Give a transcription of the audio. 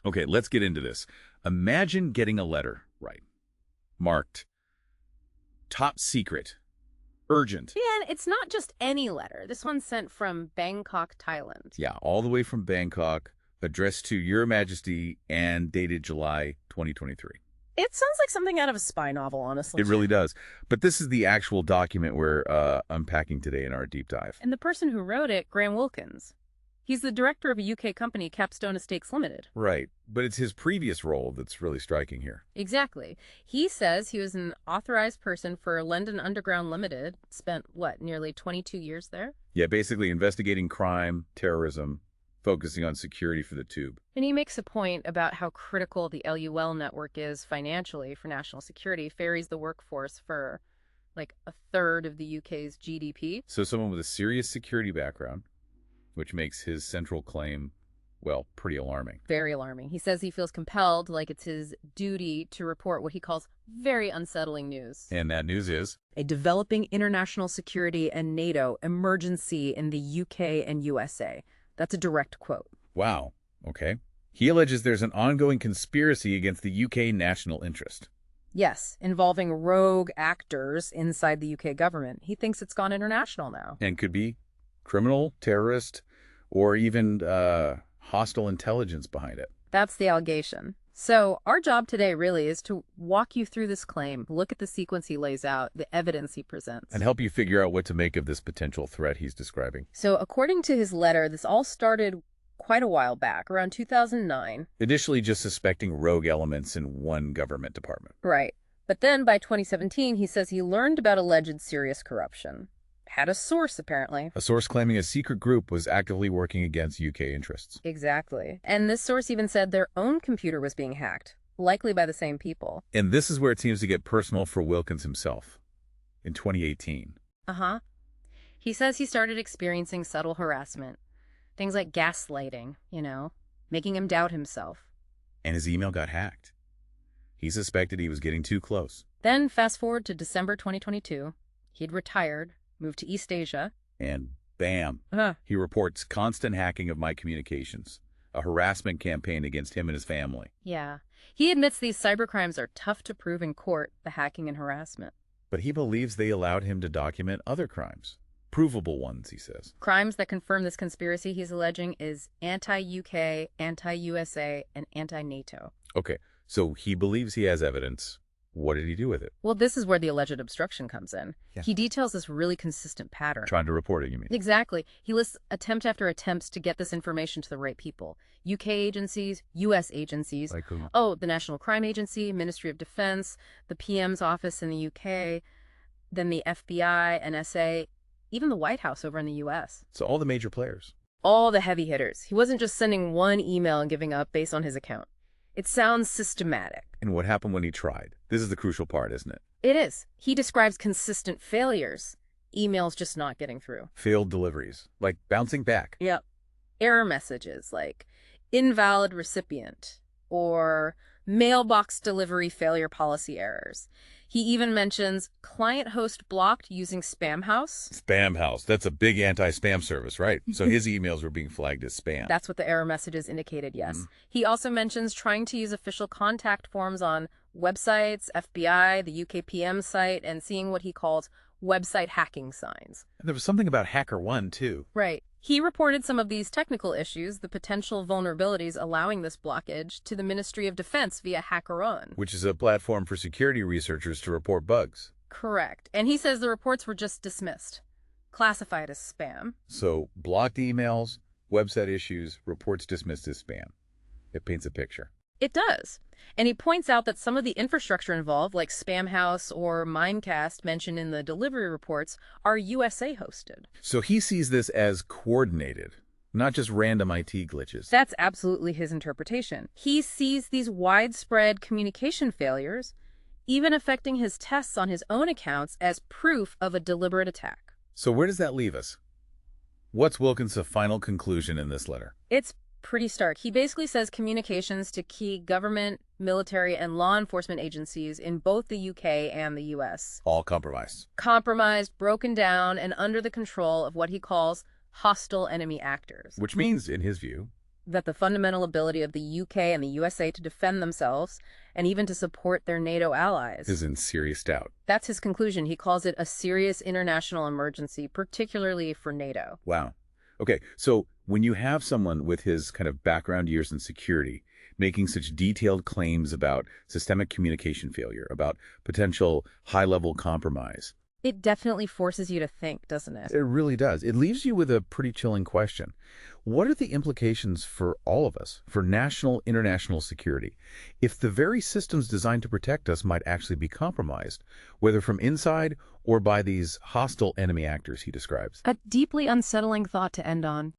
Okay, let's get into this. Imagine getting a letter, right, marked top secret, urgent. And it's not just any letter. This one's sent from Bangkok, Thailand. Yeah, all the way from Bangkok, addressed to Your Majesty and dated July 2023. It sounds like something out of a spy novel, honestly. It really does. But this is the actual document we're unpacking today in our deep dive. And the person who wrote it, Graham Wilkins. He's the director of a UK company, Capstone Estates Limited. Right. But it's his previous role that's really striking here. Exactly. He says he was an authorized person for London Underground Limited, spent, nearly 22 years there? Yeah, basically investigating crime, terrorism, focusing on security for the tube. And he makes a point about how critical the LUL network is financially for national security, ferries the workforce for, a third of the UK's GDP. So someone with a serious security background, which makes his central claim, well, pretty alarming. Very alarming. He says he feels compelled, like it's his duty to report what he calls very unsettling news. And that news is? A developing international security and NATO emergency in the UK and USA. That's a direct quote. Wow. Okay. He alleges there's an ongoing conspiracy against the UK national interest. Yes, involving rogue actors inside the UK government. He thinks it's gone international now. And could be criminal, terrorist, or even hostile intelligence behind it. That's the allegation. So our job today really is to walk you through this claim, look at the sequence he lays out, the evidence he presents. And help you figure out what to make of this potential threat he's describing. So according to his letter, this all started quite a while back, around 2009. Initially just suspecting rogue elements in one government department. Right. But then by 2017, he says he learned about alleged serious corruption. Had a source, apparently. A source claiming a secret group was actively working against UK interests. Exactly. And this source even said their own computer was being hacked, likely by the same people. And this is where it seems to get personal for Wilkins himself. In 2018. Uh-huh. He says he started experiencing subtle harassment. Things like gaslighting, making him doubt himself. And his email got hacked. He suspected he was getting too close. Then fast forward to December 2022. He'd retired, moved to East Asia. And bam, he reports constant hacking of my communications, a harassment campaign against him and his family. Yeah. He admits these cybercrimes are tough to prove in court, the hacking and harassment. But he believes they allowed him to document other crimes. Provable ones, he says. Crimes that confirm this conspiracy he's alleging is anti-UK, anti-USA, and anti-NATO. Okay, so he believes he has evidence. What did he do with it? Well, this is where the alleged obstruction comes in. Yeah. He details this really consistent pattern. Trying to report it, you mean? Exactly. He lists attempt after attempts to get this information to the right people. UK agencies, US agencies. Like who? Oh, the National Crime Agency, Ministry of Defense, the PM's office in the UK, then the FBI, NSA, even the White House over in the US. So all the major players. All the heavy hitters. He wasn't just sending one email and giving up based on his account. It sounds systematic. And what happened when he tried? This is the crucial part, isn't it? It is. He describes consistent failures. Emails just not getting through. Failed deliveries, like bouncing back. Yep. Error messages like invalid recipient or mailbox delivery failure policy errors. He even mentions client host blocked using Spamhaus. Spamhaus. That's a big anti-spam service, right? So his emails were being flagged as spam. That's what the error messages indicated, yes. He also mentions trying to use official contact forms on websites, FBI, the UK PM site, and seeing what he calls website hacking signs. And there was something about HackerOne, too. Right. He reported some of these technical issues, the potential vulnerabilities allowing this blockage, to the Ministry of Defense via HackerOne. Which is a platform for security researchers to report bugs. Correct. And he says the reports were just dismissed, classified as spam. So blocked emails, website issues, reports dismissed as spam. It paints a picture. It does. And he points out that some of the infrastructure involved, like Spamhaus or Mimecast mentioned in the delivery reports, are USA hosted. So he sees this as coordinated, not just random IT glitches. That's absolutely his interpretation. He sees these widespread communication failures, even affecting his tests on his own accounts, as proof of a deliberate attack. So where does that leave us? What's Wilkins' final conclusion in this letter? It's pretty stark. He basically says communications to key government, military, and law enforcement agencies in both the UK and the US. All compromised. Compromised, broken down, and under the control of what he calls hostile enemy actors. Which means, in his view, that the fundamental ability of the UK and the USA to defend themselves and even to support their NATO allies Is in serious doubt. That's his conclusion. He calls it a serious international emergency, particularly for NATO. Wow. Okay, so when you have someone with his kind of background years in security making such detailed claims about systemic communication failure, about potential high-level compromise, It definitely forces you to think, doesn't it? it really does. It leaves you with a pretty chilling question. What are the implications for all of us, for national, international security, if the very systems designed to protect us might actually be compromised, whether from inside or by these hostile enemy actors he describes? A deeply unsettling thought to end on.